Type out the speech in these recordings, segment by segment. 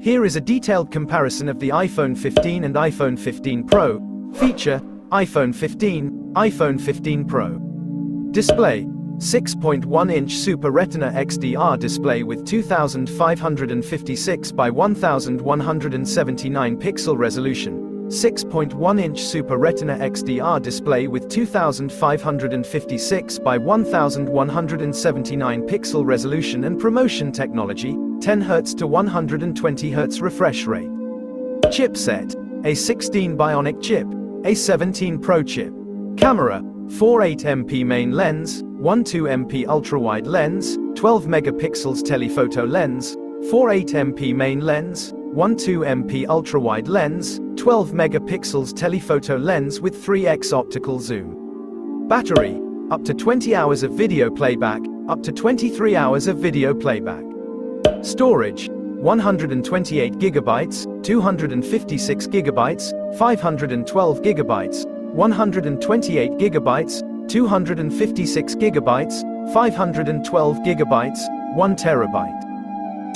Here is a detailed comparison of the iPhone 15 and iPhone 15 Pro. Feature: iPhone 15, iPhone 15 Pro. Display: 6.1-inch Super Retina XDR display with 2556 by 1179 pixel resolution. 6.1-inch Super Retina XDR display with 2556 by 1179 pixel resolution and promotion technology, 10 Hz to 120 Hz refresh rate. Chipset: A16 Bionic chip, A17 Pro chip. Camera: 48MP main lens, 12MP ultra-wide lens, 12 megapixels telephoto lens, 48MP main lens, 12MP ultra-wide lens, 12 megapixels telephoto lens with 3x optical zoom. Battery: up to 20 hours of video playback, up to 23 hours of video playback. Storage: 128 GB, 256 GB, 512 GB, 128 GB, 256 GB, 512 GB, 1 TB.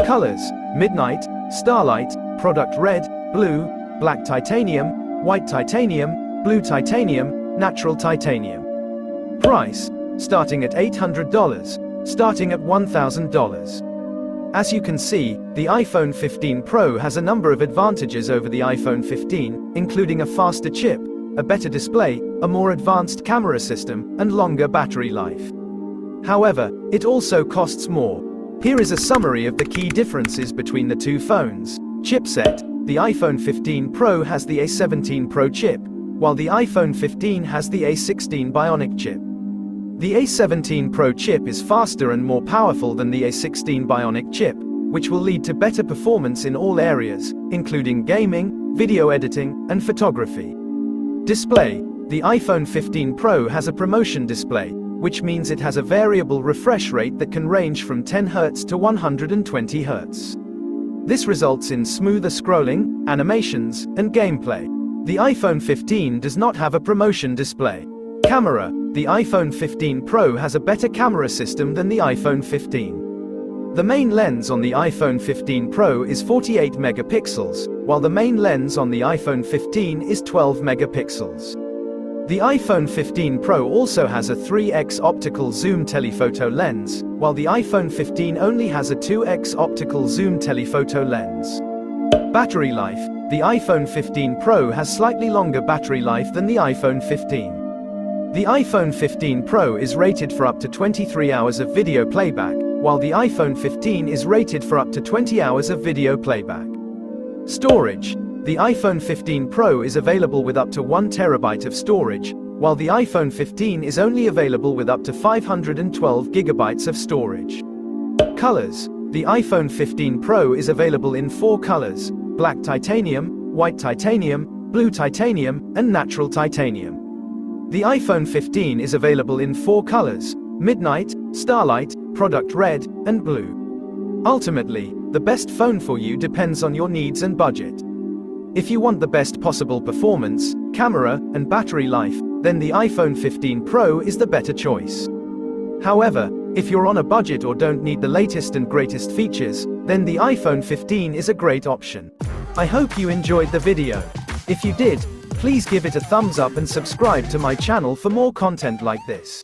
Colors: Midnight, Starlight, Product Red, Blue, Black Titanium, White Titanium, Blue Titanium, Natural Titanium. Price: starting at $800, starting at $1,000. As you can see, the iPhone 15 Pro has a number of advantages over the iPhone 15, including a faster chip, a better display, a more advanced camera system, and longer battery life. However, it also costs more. Here is a summary of the key differences between the two phones. Chipset: the iPhone 15 Pro has the A17 Pro chip, while the iPhone 15 has the A16 Bionic chip. The A17 Pro chip is faster and more powerful than the A16 Bionic chip, which will lead to better performance in all areas, including gaming, video editing, and photography. Display: the iPhone 15 Pro has a promotion display, which means it has a variable refresh rate that can range from 10 Hz to 120 Hz. This results in smoother scrolling, animations, and gameplay. The iPhone 15 does not have a promotion display. Camera: the iPhone 15 Pro has a better camera system than the iPhone 15. The main lens on the iPhone 15 Pro is 48 megapixels, while the main lens on the iPhone 15 is 12 megapixels. The iPhone 15 Pro also has a 3x optical zoom telephoto lens, while the iPhone 15 only has a 2x optical zoom telephoto lens. Battery life: the iPhone 15 Pro has slightly longer battery life than the iPhone 15. The iPhone 15 Pro is rated for up to 23 hours of video playback, while the iPhone 15 is rated for up to 20 hours of video playback. Storage: the iPhone 15 Pro is available with up to 1 TB of storage, while the iPhone 15 is only available with up to 512 GB of storage. Colors: the iPhone 15 Pro is available in 4 colors: Black Titanium, White Titanium, Blue Titanium, and Natural Titanium. The iPhone 15 is available in 4 colors: Midnight, Starlight, Product Red, and Blue. Ultimately, the best phone for you depends on your needs and budget. If you want the best possible performance, camera, and battery life, then the iPhone 15 Pro is the better choice. However, if you're on a budget or don't need the latest and greatest features, then the iPhone 15 is a great option. I hope you enjoyed the video. If you did, please give it a thumbs up and subscribe to my channel for more content like this.